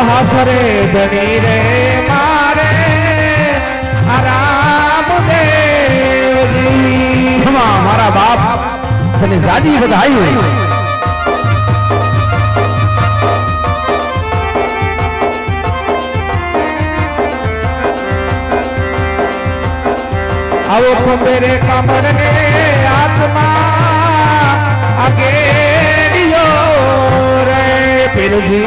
હાસરે ધણી રે મારે આરામ દેવજી મારા બાપ તને જાજી વધાઈ आओ तो मेरे कमर ने आत्मा आगे दियो रे पिरजी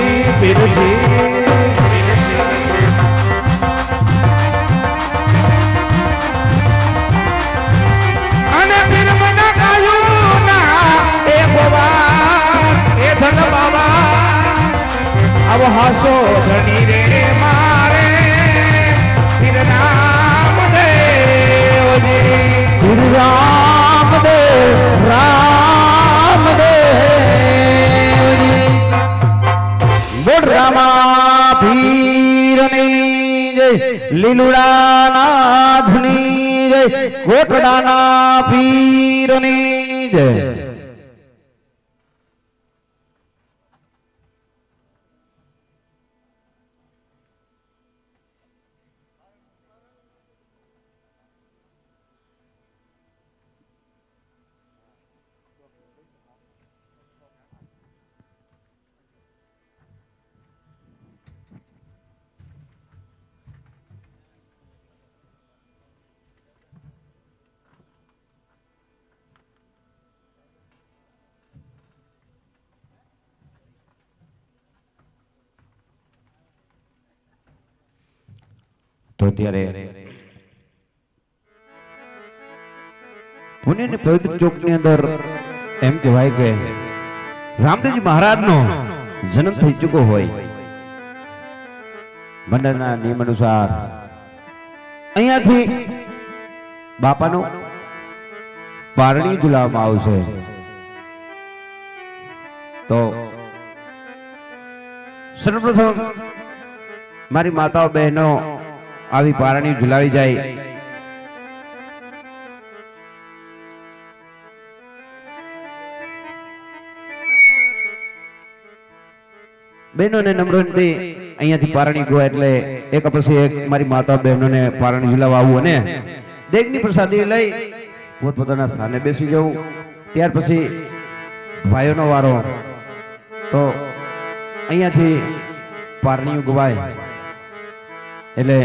अने फिर मना कायू ना ए भगवान ए धन बाबा अब हासो धनी रे मारे फिर नाम दे राम देव राम देव बोल रामा पीरनी जय लीलुड़ा नाथनी जय कोटડાના પીરની જય તો ત્યારે પુણ્યની પવિત્ર ચોકની અંદર એમ કહેવાય કે રામદેવજી મહારાજનો જન્મ થઈ ચૂક્યો હોય મંડળના નિયમ અનુસાર અહીંયાથી બાપાનું પારણી ઝુલાવવામાં આવશે તો સર્વપ્રથમ મારી માતાઓ બહેનો આવી પારણી ઝુલાવી જાય બહેનોને નમ્ર વિનંતી અહીંયાથી પારણી ગો એટલે એક પછી એક મારી માતા બહેનોને પારણી ઝુલાવવા આવવું અને દેગની પ્રસાદી લઈ પોતપોતાના સ્થાને બેસી જવું ત્યાર પછી ભાઈઓનો વારો તો અહીંયાથી પારણી ગવાય એટલે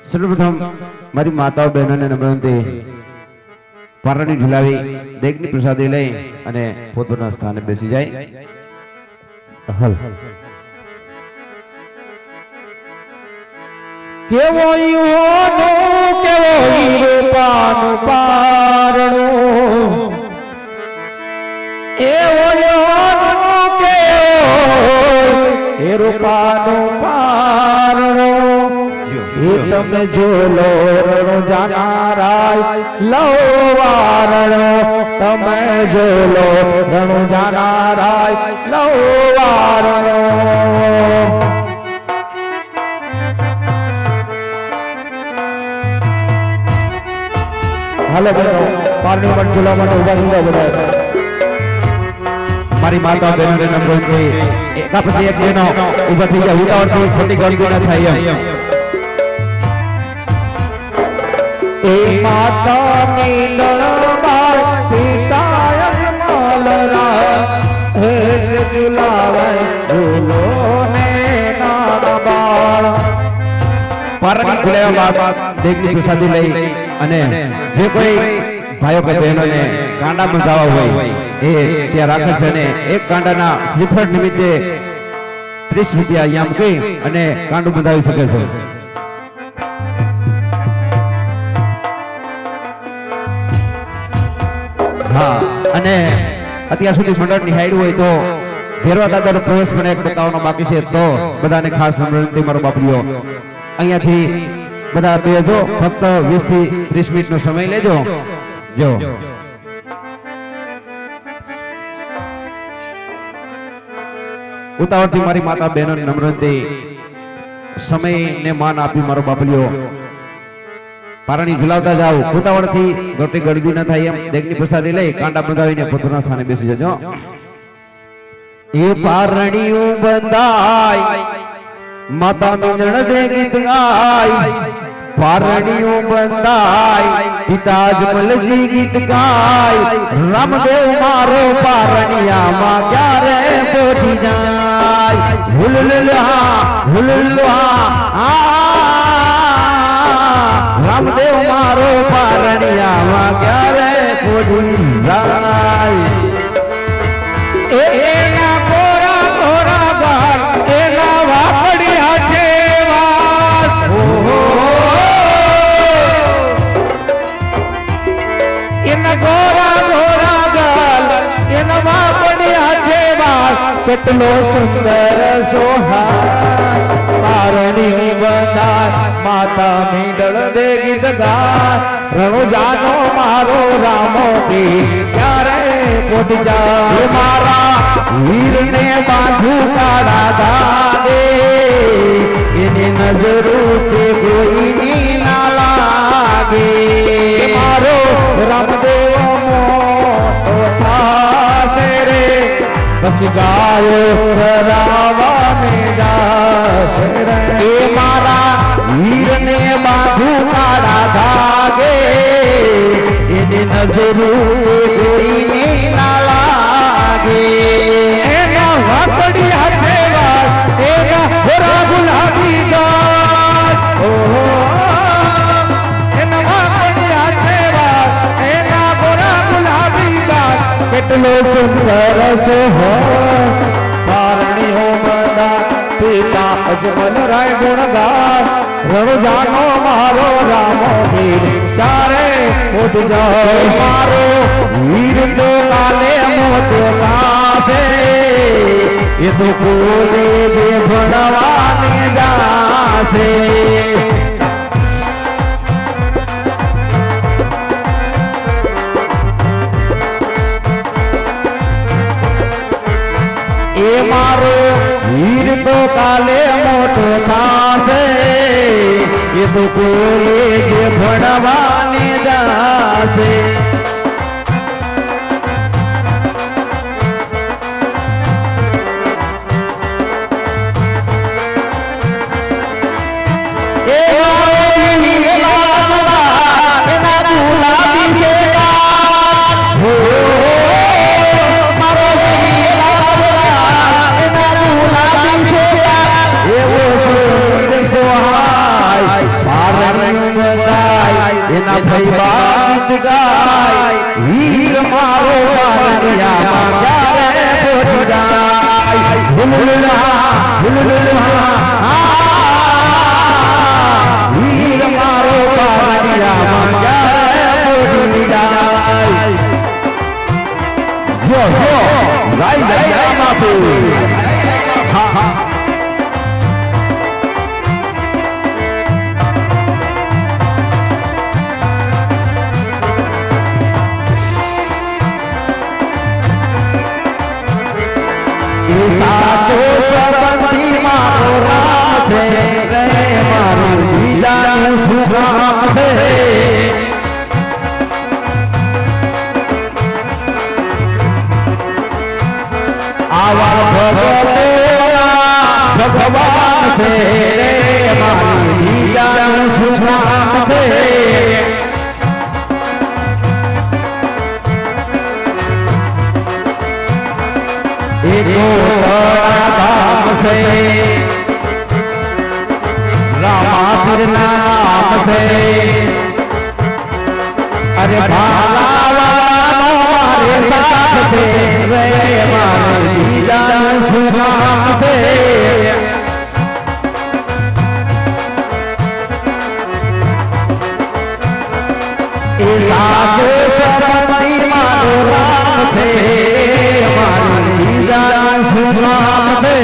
સર્વપ્રથમ મારી માતાઓ બહેનોને નમ્ર વિનંતી પારણી ઝુલાવી દેગની પ્રસાદી લઈ અને પોતાના સ્થાને બેસી જાય હલ કેવો ઈઓનો કેવો રૂપાનું પારણું એવો ઈઓનો કેવો એ રૂપાનું પારણું તમે જોલો રણો જાનારાય લવારણો તમે જોલો રણો જાનારાય લવારણો હાલો બનો પારણી પણ ઝુલા માટે ઉભા થઈ જાવ બધા મારી માતા બહેનોને નમ્ર વિનંતી એકા પછી એક બહેનો ઉભા થઈ જાય ઉતાવળથી ખોટી ગણગી ન થાય એમ ए माता नीलबाई पिता मलरा हे झुलावे झूलो ने नाबाळ पारणी झुलाव्યા બાદ દેગની પ્રસાદી લઈ અને જે કોઈ ભાઈઓ કે બહેનોને કાંડા બંધાવા હોય એ ત્યાં રાખે છે અને એક કાંડાના શ્રીફળ નિમિત્તે 30 રૂપિયા અહીંયા મૂકી અને કાંડું બંધાવી શકે છે हाँ અને અત્યાર સુધી મંડળ નિહાળ્યું હોય તો ભેરવા દાદાનો પ્રવેશ પણ એક બતાવવાનો બાકી છે તો બધાને ખાસ વિનંતી મારો બાપરીઓ અહીંયાથી બધા બેજો ફક્ત 20 થી 30 મિનિટનો સમય લેજો જો ઉતાવળથી મારી માતા બહેનોને નમ્ર વિનંતી સમયને માન આપી મારો બાપલીઓ પારણી ઝુલાવતા જાવ ઉતાવળથી રોટી ગળદી ન થાય એમ દેગની પ્રસાદી લઈ કાંડા બંધાવીને પોતાના સ્થાને બેસી જજો એ પારણીયું બંધાય માતા મીંડણ દે ગીત ગાય પારણીઓ બંધાય પિતા જમલજી ગીત ગાય રામદેવ મારો પારણિયામાં ક્યારે પહોંચી જાય હુલલુહા રામદેવ મારો પારણિયામાં ક્યારે પહોંચી જાય એના કોરા કોરા બાર એના વાપડ્યા છે વાત એના ગોરા ગોરા ગાલ એના વાપડ્યા છે વાત કેટલો સુંદર સોહાય પારણી બંધાય માતા મીંડળ દે ગીત ગાય રણુજાનો મારો રામો ક્યારે પોટ જાય મારા વીરને બાંધુ કાળા દાદે એની નજરો તે કોઈની ના લાગે મારો રામદેવ મોટો થાશે રે પછી ગાયો રાવાને જાશે રે એ મારા વીરને બાંધુ કાળા ધાગે એની નજરો કોઈની ના લાગે એના વાપડ્યા છે વાત એના હોરા ગુલાબી ગાય એના વાપડ્યા છે વાત એના હોરા ગુલાબી ગાય કેટલો સુંદર છે હો પારણીઓ બધા પિતા અજમલ રાય ગુણગાર રણુજાનો મારો રામો વીર ક્યારે ઉઠ જાય મારો વીર તો કાલે મોત કાસે એ તો કોલે જે ભણવાને જાશે એ મારો વીર તો કાલે મોટો થાશે એ તો કોલે જે ભણવાને જાશે એના ભાઈ બાત ગાય વીર મારો પારણિયામાં ક્યારે પહોંચી જાય હુલલુહા વીર મારો પારણિયામાં ક્યારે પહોંચી જાય જો ગાય માપે હા સાચો સંબંધી મારો રામ છે રે મારો બીજાનું સુરામ છે આવા ભગવાન છે રે મારો બીજાનું સુરામ છે रामापीर नाम से अरे भाला हमारे साथ से रे हमारे जान सुनाम से साधु संबंधी मानो राम से हमारे जान सुनाम से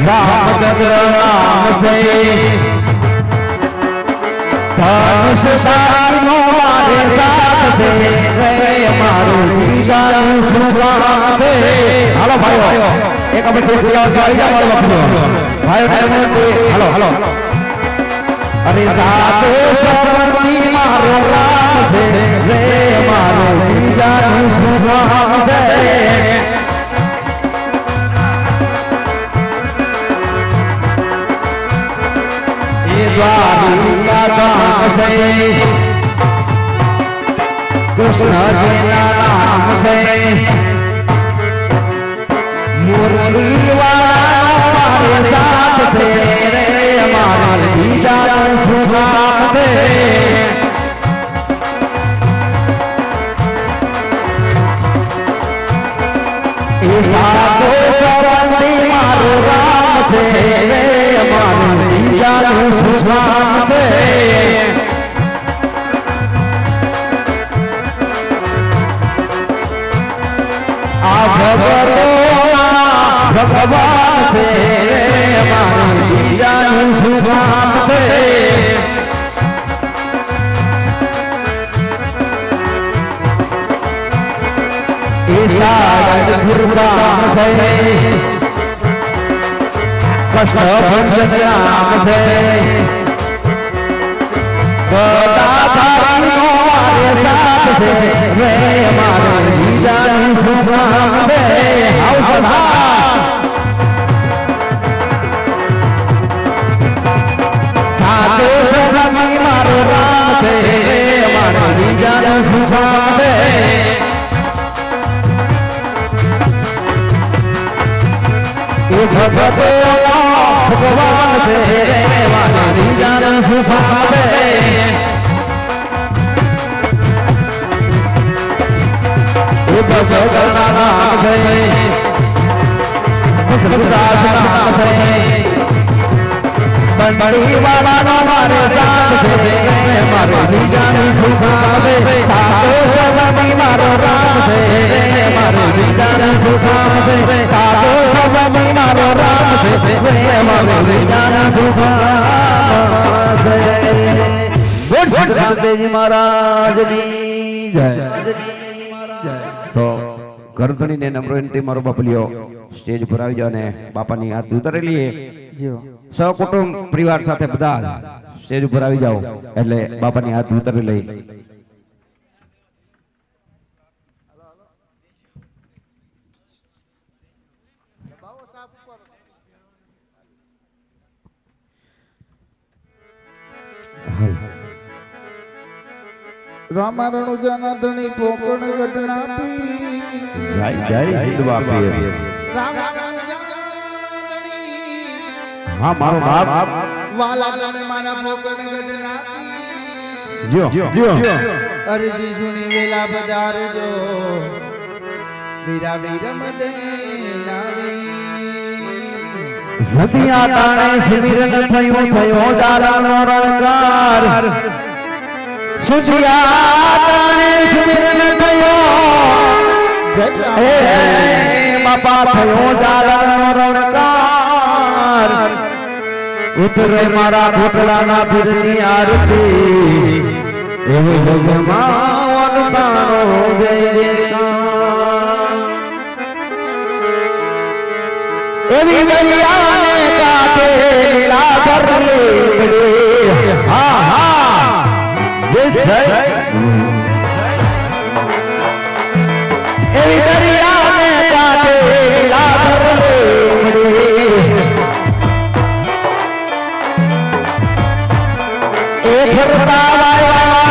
रामचंद्र नाम से धनुष हमारे साथ से हमारो जान सुनाम से हेलो भाइयों एक अब से गाड़ी जा मारो भाइयों हेलो हेलो अरे साथ છે રે મારો બીજાનું શું કામ છે એ દ્વારિકા ધામ છે કૃષ્ણજીના નામ છે મુરલી વાળા મારે સાથ છે રે મારા બીજાનું શું કામ છે એ સાધો સંબંધી મારો રામ છે રે મારા બીજાનું શું કામ છે ભગવાન છે રે મારા બીજાનું શું કામ છે એ સાગર ગુરબામ છે કષ્ટભંજન રામ છે બધા ધારીનો મારે સાથ છે રે મારા બીજાનું શું કામ છે સાધુ સસમી મારો રામ છે મારા બીજાનું શું કામ છે એ ભગવાન છે મારા બીજાનું શું કામ છે એ ભગવાન નામ છે ભગદાસ નામ છે બંડી વાળાનો મારે સાથ છે મારો બીજાનું શું કામ છે સાધો સસમી મારો રામ છે મારો બીજાનું શું કામ છે સાધો સસમી મારો રામ છે મારો બીજાનું શું કામ છે બોલ રામદેવજી મહારાજની જય તો ગરધણીને નમ્ર વિનંતી મારો બાપલિયો સ્ટેજ પર આવી જાવ ને બાપાની હાથ ઉતારેલી સહકુટુંબ પરિવાર સાથે બધા સ્ટેજ ઉપર આવી જાઓ એટલે બાપાની હાથ ઉતારી લઈ રામારણુ જનાર્દની કોકણ ઘટના જય જય હિન્દવા પીર હા મારો બાપ વાલા તમે મારા કોકણ ઘટના જો અરજી સુની વેલા પધારજો વીરા વીર મદે નાવી સતિયા તાણે શિશિર થયો જાલાનો રણકાર સુશિયા તાણે શિશિર થયો હે બાપા થયો જાલાનો રણકાર ઉતરે મારા ઘોટલાના પીરની આરતી એવો ભગવાન તારો જય જયકાર એવી ગલિયાને કાઢે લાગર લેડે હા હા જય એવી ગલિયાને કાઢે લાગર લેડે એ ફરતા વાયા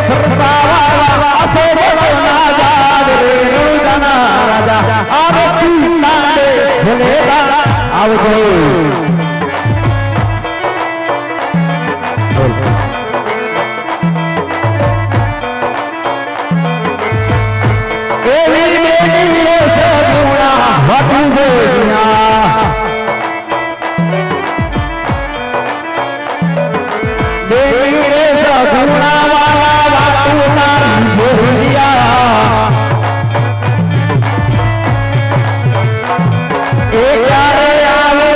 ફરતા વાયા સે બના જાદ રે રુદના રાજા આરતી નાડે ભલેલા આવજો એવી દેવી સગુણા હતું ગોયા દેવી રે સગુણા વાલા વાતુના ભોરિયા એ ક્યારે આવે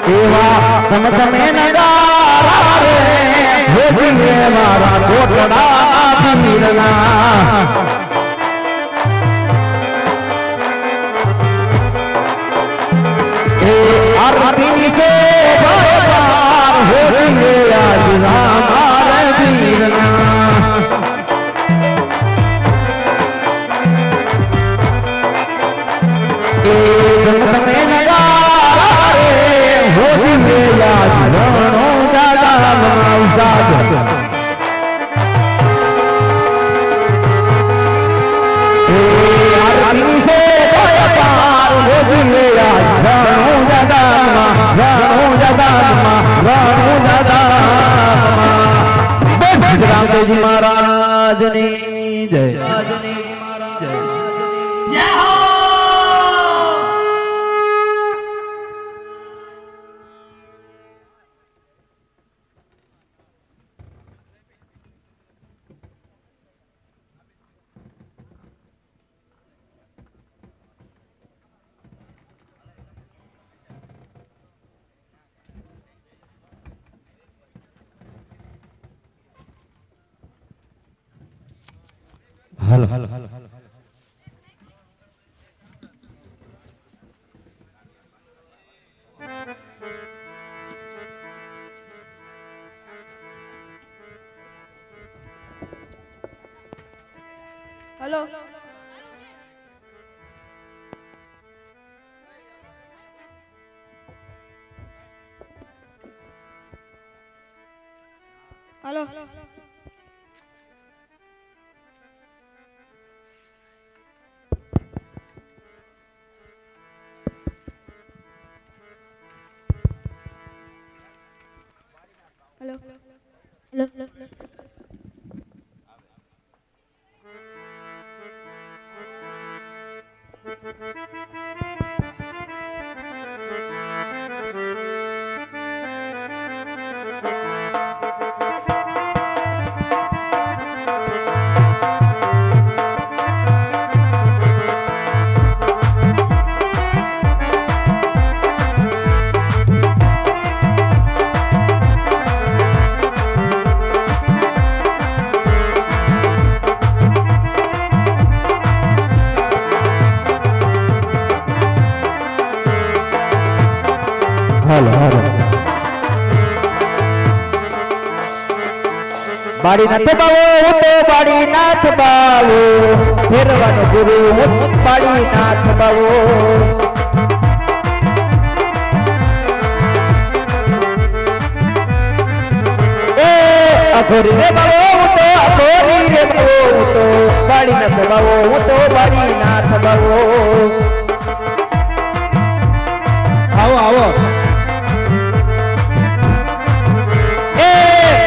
એવા તમે નગારા રે ભોગીએ મારા કોટડા પીરના એ આરતી સે પાર ભોગીએ આજ રામા પીરના એ તમે નગારા રે ભોગીએ આજ રણો દાદા ઉસ્તાદ એ આરતી સે પાર ભોગીએ આજ રણો દાદા બસ રામદેવજી મહારાજની જય હલો हेलो हेलो हेलो બાડી નાથ બાવો હું તો બાડી નાથ બાવો ફેરવાનો ગુરુ હું બાડી નાથ બાવો એ અઘોરી રે બાવો હું તો અઘોરી રે બાવો હું તો બાડી નાથ બાવો હું તો બાડી નાથ બાવો આવો આવો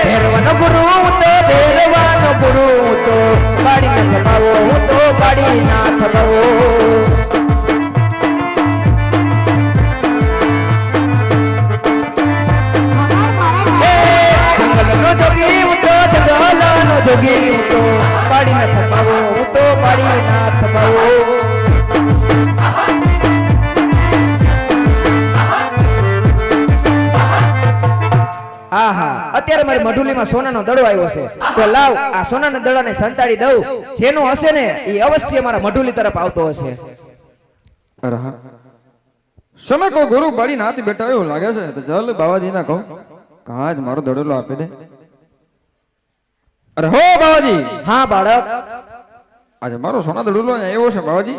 ભેરવાનો ગુરુ તો ભેરવાનો ગુરુ તો બાડી નાથ બાવો હું તો બાડી નાથ બાવો જંગલનો જોગી હું તો જંગલનો જોગી હું તો બાડી નાથ બાવો હું તો બાડી નાથ બાવો આહા અત્યારે મારી મઢુલીમાં સોનાનો દડો આવ્યો છે તો લાવ આ સોનાના દડાને સંતાડી દઉં જેનો હશે ને એ અવશ્ય મારા મઢુલી તરફ આવતો હશે અરે હા સમય કો ગુરુ બાળી નાથી બેઠા એવું લાગે છે તો ચાલ બાવાજી ના કહું કાજ મારો દડેલો આપી દે અરે હો બાવાજી હા બાળક આજે મારો સોના દડેલો આવ્યો છે બાવાજી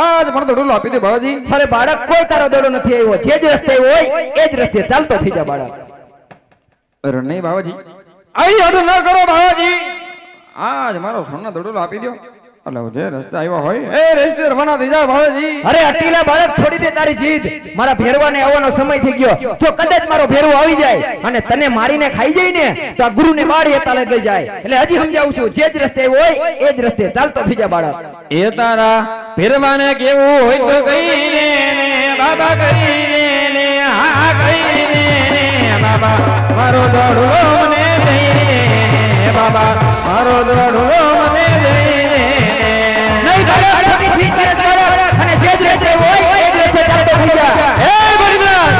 આજ મારો દડેલો આપી દે બાવાજી અરે બાળક કોઈ તારો દડો નથી આવ્યો જે જ રસ્તે હોય એ જ રસ્તે ચાલતો થઈ જા બાળક અરે નહીં બાવાજી આઈ હદ ન કરો બાવાજી આજ મારો સોના દડેલો આપી દો એટલે જે રસ્તે આવ્યો હોય એ રસ્તે રવાના થઈ જાવ બાવાજી અરે અટીલા બાળક છોડી દે તારી જીદ મારા ભેરવાને આવવાનો સમય થઈ ગયો જો કદાચ મારો ભેરવો આવી જાય અને તને મારીને ખાઈ જાય ને તો આ ગુરુને બાળી એતા લઈ જાય એટલે હજી સમજાવું છું જે જ રસ્તે હોય એ જ રસ્તે ચાલતો થઈ જા બાળક એ તારા ભેરવાને કેવું હોય તો કહીને ને બાબા કહીને ને હા કહીને ને બાબા મારો દડલો મને દઈને બાબા મારો દડલો મને દઈને નહીં બાળક ખોટી ફી કરે છે બાળક અને જે જ રસ્તે હોય એ જ રસ્તે ચાલતો થઈ જા એ બળીબરાજ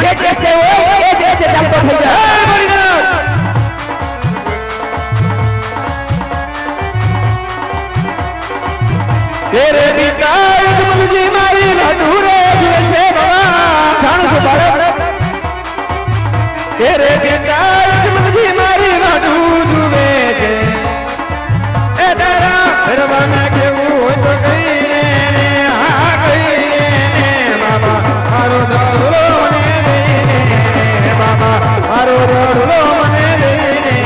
જે જ રસ્તે હોય એ જ રસ્તે ચાલતો થઈ જાય. તેરે પિતા યુગમલજી મારી અધૂરે જુએ છે બાબા જાણું છું બાળક. તેરે પિતા યુગમલજી મારી અધૂર જુએ છે એ તારા ફેરવાના કેવું હોય તો કહીને હા કહીને બાબા મારો દડલો મને દઈને બાબા મારો દડલો મને દઈને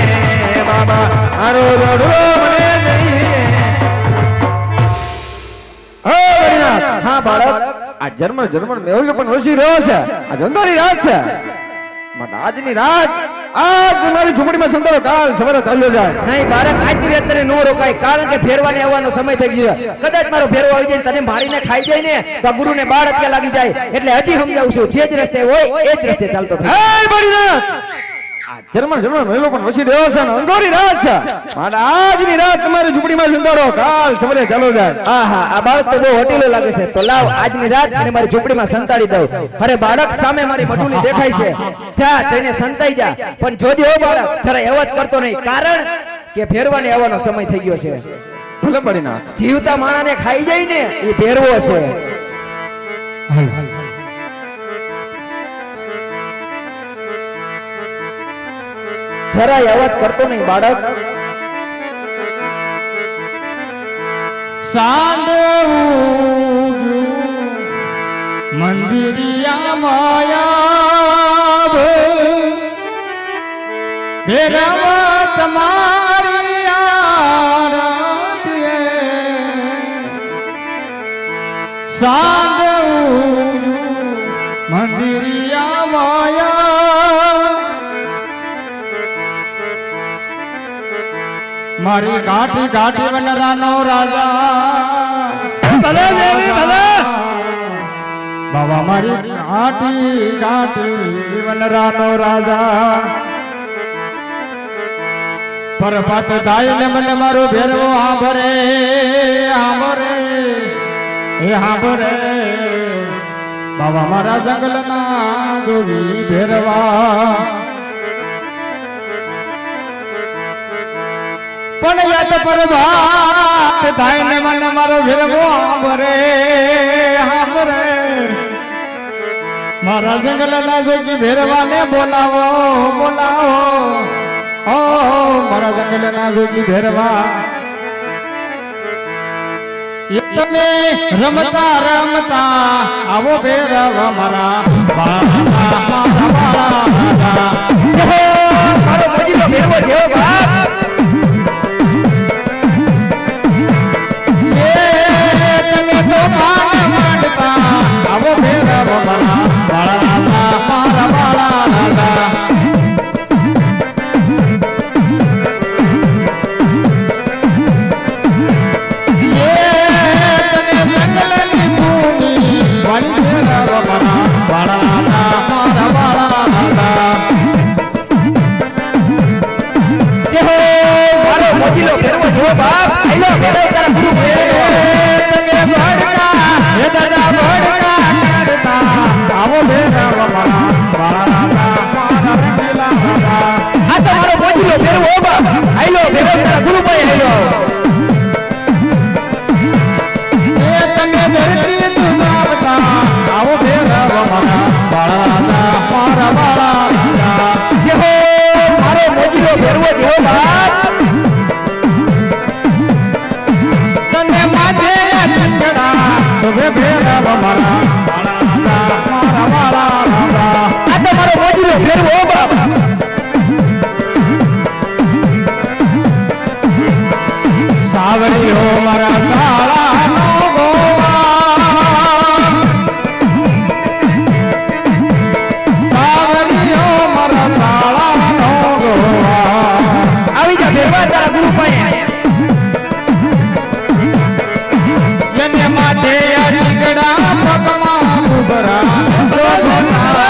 બાબા મારો દડલો મને દઈને. હા બાળક. આ જર્મન મેહુલ પણ વસી રહ્યો છે. આ જંગલની રાત છે. માટે આજની રાત આજ તમારી ઝૂંપડીમાં સંતારો કાલ સવારે ચાલ્યો જાય. નહીં બાળક, આજની રાત તને નો રોકાય, કારણ કે ફેરવાને આવવાનો સમય થઈ ગયો છે. કદાચ મારો ફેરવો આવી જાય તને મારીને ખાઈ જાય ને તો આ ગુરુને બાળ અત્યારે લાગી જાય. એટલે હજી સમજાવું છું, જે જ રસ્તે હોય એ જ રસ્તે ચાલતો થાય. હે બળીનાથ! આ જર્મન મેહુલ પણ વસી રહ્યો છે. અંગોરી રાત છે. માટે આજની રાત તમારી ઝૂંપડીમાં સંતારો કાલ સવારે ચાલ્યો જાય. આહા, આ બાળક તો બહુ હટીલો લાગે છે. તો લાવ આજની રાત અને મારી ઝૂંપડીમાં સંતાડી દઉં. અરે બાળક, સામે મારી મઢુલી દેખાય છે. જા જઈને સંતાઈ જા. પણ જોજે હો બાળક, જરા એવો જ કરતો નહીં, કારણ કે ફેરવાને આવવાનો સમય થઈ ગયો છે. ભલે બળીનાથ. જીવતા માણાને ખાઈ જાય ને એ ફેરવો છે. જરાય અવાજ કરતો નહીં બાળક. સાંદ મંદિરિયા માયા ભેરવા તમારી આરતીએ સાંદ મંદિરિયા માયા મારી ઘાટી ઘાટી વનરાનો રાજા ભલે દેવી ભલે બાબા મારી ઘાટી ઘાટી વનરાનો રાજા પરપત થાય ને મને મારો ભેરવો હાંભરે હાંભરે એ હાંભરે બાબા મારા જંગલના જોગી ભેરવા પણ યાદ પરભાત થાય ને મને મારો ભેરવો હાંભરે હાંભરે મારા જંગલના જોગી ભેરવાને બોલાવો બોલાવો ઓ મારા જંગલના જોગી ભેરવા તમે રમતા રમતા આવો ભેરવા મારા બાળા મારો મોજીલો ફેરવો જેવો બાપ. તમે તો માંડતા આવો ભેરવા મારા બાળા મારા બાળા મોજીલો ફેરવો જેવો બાપ. આઈલો ફેરવો તારા ગુરુ ફેરવો. તમે ભડકા હે દાદા ભડકા કાઢતા આવો ભેરવા મારા બાળા મારા રંગીલા રાજા આ તો મારો મોજીલો ફેરવો બાપ. આઈલો ફેરવો તારા ગુરુ ભાઈ આઈલો. એ તમે ધરતી તુજાવતા આવો ભેરવા મારા બાળા મારા બાળા જેવો મારો મોજીલો ફેરવો જેવો બાપ. તને માથે ચડા સુભે ભેરવા મારા બાળા મારા રાજા આ તો મારો મોજીલો ફેરવો બાપ. સાવરીઓ મારા સાળાનો ગોવા સાવરીઓ મારા સાળાનો ગોવા આવી જા ફેરવા તારા ગુરુ ભાઈ. એને માથે અરીગડા પગમાં ઉભરા શોભના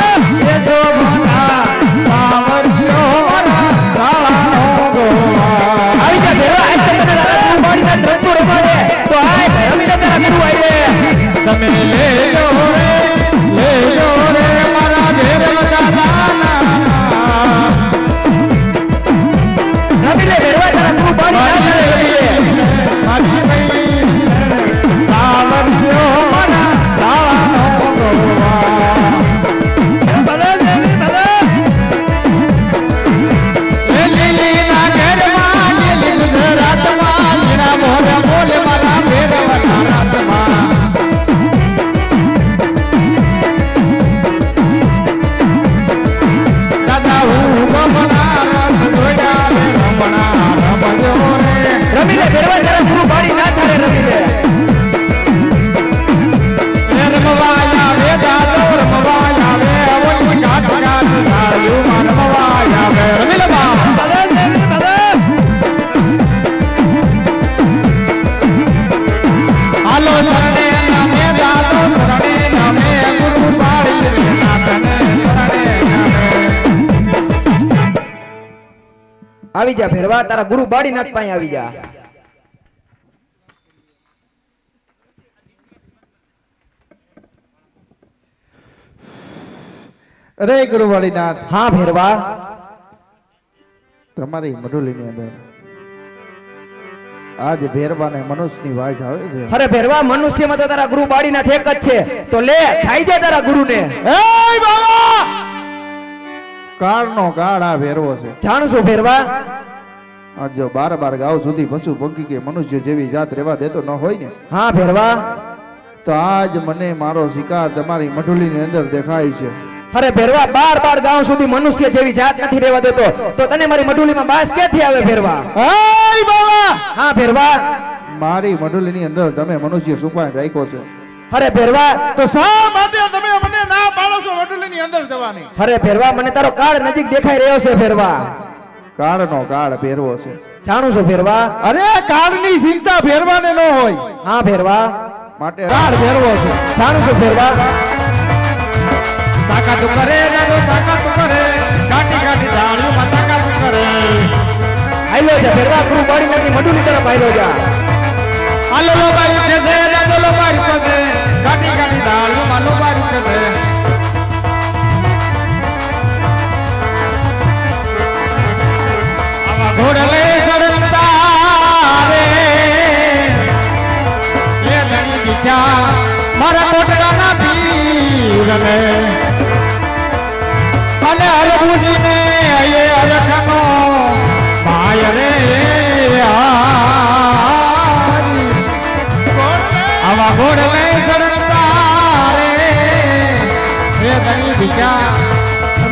એ શોભના સાવરીઓ મારા સાળાનો ગોવા આવી જા ફેરવા. આજ તને તારા ગુરુ ભાઈના ધંધો રમાડે તો આજ રમીને તારા ગુરુ આઈએ. તમે લે લો રે મારા ભેરવા આવી જા ભેરવા, તારા ગુરુ બાળીનાથ પાસે આવી જા. અરે ગુરુવાળીનાથ, હા ભેરવા, તમારી મઢુલીની અંદર આજ ભેરવાને મનુષ્યની વાસ આવે છે. અરે ભેરવા, મનુષ્યમાં તો તારા ગુરુ બાળીનાથ એક જ છે, તો લે ખાઈ દે તારા ગુરુને. એ બાબા, કાળનો કાળ આ ભેરવો છે. જાણું છું ભેરવા. આજ જો 12 ગાઉ સુધી પશુ પંખી કે મનુષ્ય જેવી જાત રહેવા દેતો ન હોય ને, હા ભેરવા, તો આજ મને મારો શિકાર તમારી મઢુલીની અંદર દેખાય છે. અરે ભેરવા, 12 ગાઉ સુધી મનુષ્ય જેવી જાત નથી રહેવા દેતો, તો તને મારી મઢુલીમાં બાસ ક્યાંથી આવે ભેરવા? એ બાબા, હા ભેરવા, મારી મઢુલીની અંદર તમે મનુષ્ય છુપાઈ રાખ્યો છે. અરે ભેરવા, તો શા માટે તમે મને ના પાડો છો મઢુલીની અંદર જવાની? અરે ભેરવા, મને તારો કાળ નજીક દેખાઈ રહ્યો છે ભેરવા. કાળનો કાળ ભેરવો છે. જાણું છું ભેરવા. અરે કાળની ચિંતા ભેરવાને ન હોય, હા ભેરવા, માટે કાળ ભેરવો છે. જાણું છું ભેરવા. તાકાત કરે દાદો, તાકાત કરે, કાટી કાટી ડાળીઓમાં તાકાત કરે. આયલો જા ભેરવા, ગુરુ બાળીનાથની મઢુલી તરફ આયલો જા. આલો લો બારી છે, દાદો લો બારી છે, કાટી કાટી ડાળીઓમાં લો બારી છે. આવા ઘોડલે ચડતા રે એ ઘણી દીખ્યા મારા કોટડાના પીરને અને અલબુજીને એ અરખનો ભાઈ રે આવા ઘોડલે ચડતા રે એ ઘણી દીખ્યા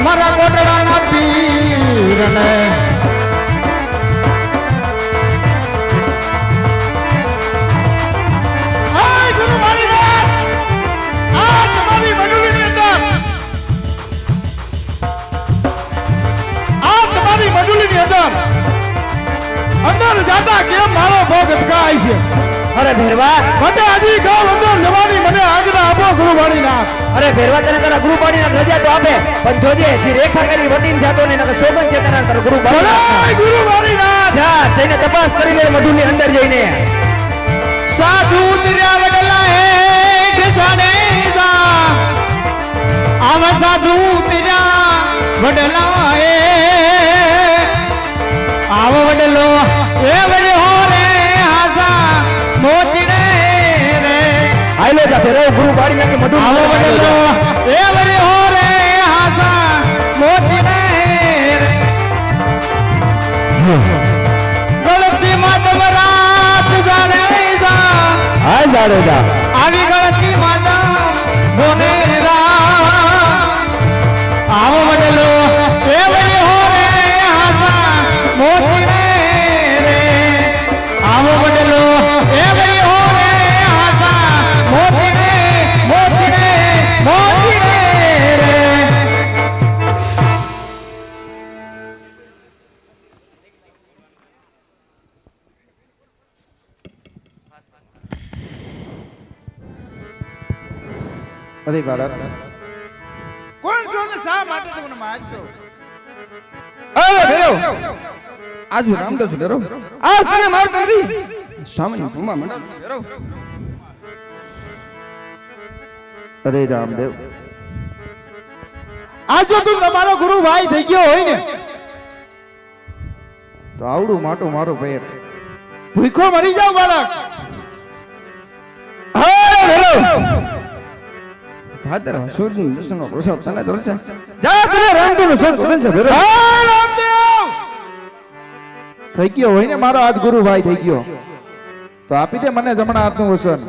મારા કોટડાના પીરને અંદર જાતા કેમ મારો ભોગ અટકાય છે? અરે ભેરવા, મને હજી ગામ અંદર જવાની મને આજ્ઞા આપો ગુરુવાળીનાથ. અરે ભેરવા, તને તારા ગુરુ બાળીનાથ રજા તો આપે, પણ જોજે જે રેખા કરી વટીને જાતો ને નકર સોગન છે તારા ગુરુ બાળીનાથ. ગુરુવાળીનાથ, જા જઈને તપાસ કરી લે મઢુની અંદર જઈને. સાધુ ઉતર્યા વડલા હેઠ જાને જા, આવા સાધુ ઉતર્યા વડલા હે, આવો વડલો એ વડ્યો રે હાસા મોતીને રે. આયલો જા ભેરવા, ગુરુ બાળીનાથની મઢુલી. આવો વડલો એ વડ્યો રે હાસા મોતીને રે. ગળતી માધવ રાત જાને જા, હા જાડો જા. આવી ગળતી માધવ ગોને રા, આવો વડલો એ વડ્યો રે હાસા મોતીને રે, આવો વડલો એ વડ્યો રે હાસા મોતીને મોતીને મોતીને રે. અરે બાળક, કોણ છો ને શા માટે તમને મારશો? અરે ભેરવ, આજ હું રામદાસ છું ભેરવ. આજ તને મારતો નથી, સામાન્ય ભૂમા મંડાવ છું ભેરવ. અરે રામદેવ, આ જો તું તમારો ગુરુ ભાઈ થઈ ગયો હોય ને, તો આવડું માટું મારું પેટ ભૂખો મરી જાવ બાળક. અરે ભેરવ, ભાદર સુરનું દર્શનનો પ્રસાદ તને ચડશે. જા તને રામદેવનો સંત બનશે ભેરવ. હા રામદેવ, થઈ ગયો હોય ને મારો આજ ગુરુ ભાઈ થઈ ગયો, તો આપી દે મને જમણા હાથનું વસન.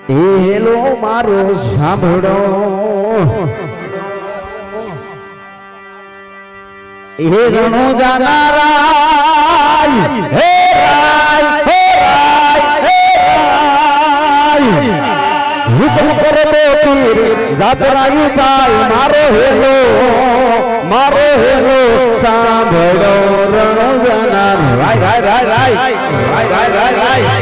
એલો મારો સાંભળો, એ રણો જાનારાય, હે રાય, હે રાય, હે રાય, હુકમ કરો તો પીર જાતરાયું થાય મારો હેલો સાંભળો રણજના રાય રાય રાય રાય રાય રાય રાય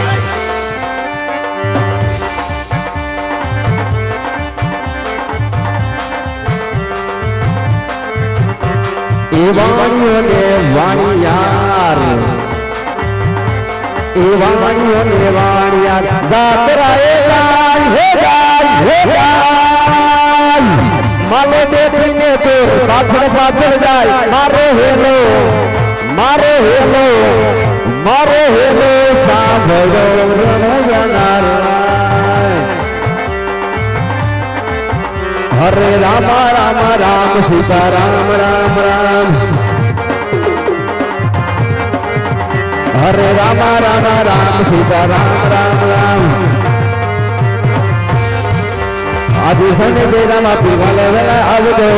એ વાણીઓને વાણિયાર જાતરાએ ગાય હે ગાય માલો દેખીને તો પાછળ જાય મારો હેલો સાંભળો રણજના હરે રામ રામ રામ સીતા રામ રામ રામ હરે રામ રામ રામ સીતા રામ રામ રામ આજે સને બેરામાં પીવાલે વેલા આવજો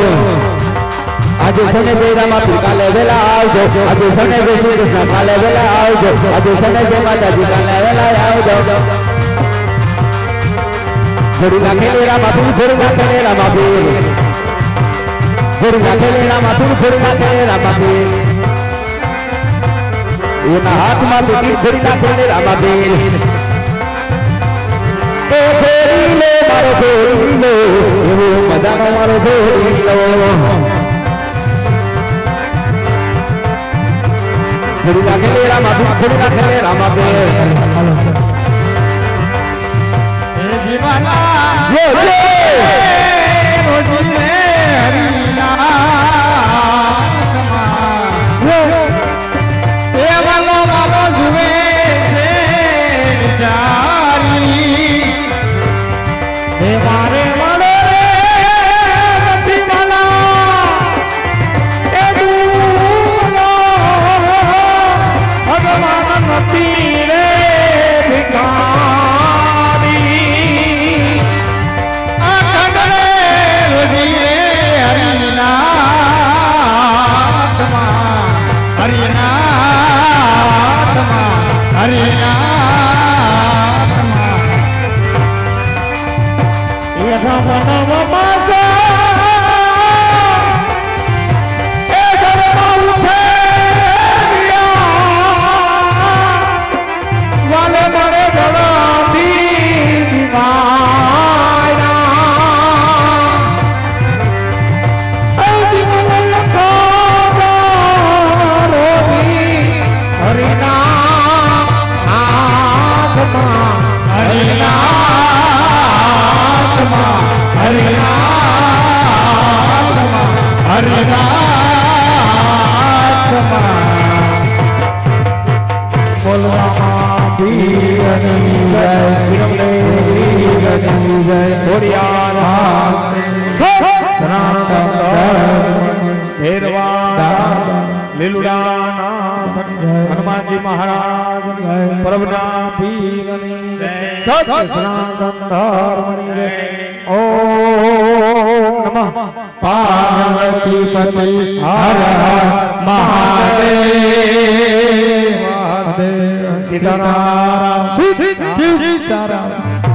આજે સને બેરામાં પીવાલે વેલા આવજો આજે સને બેસી કૃષ્ણ કાલે વેલા આવજો આજે સને બે માતાજી કાલે વેલા આવજો થોડી નાખેલી રામાપીર થોડી નાખેલી રામાપીર થોડી નાખેલી રામાપીર થોડી નાખેલી રામાપીર એના હાથમાં તીર થોડી નાખેલી રામાપીર એ ફેરી લે મારો ફેરી લો એવો મજાનો મારો ફેરી લો થોડી નાખેલી રામાપીર થોડી નાખેલી રામાપીર જીવાના રોજીને હરિના એ વાલો બાબો જુએ છે ચારી એ મારે મળે નથી માલા એ દૂનો ભગવાન નથી રે ભિખારી આ કંડલે રોજીને હનુમાનજી મહારાજ પ્રભુના પીરની જય સનાતન ધર્મની જય ઓમ નમઃ પાર્વતી પતિ હર હર મહાદેવ સીતારામ સીતારામ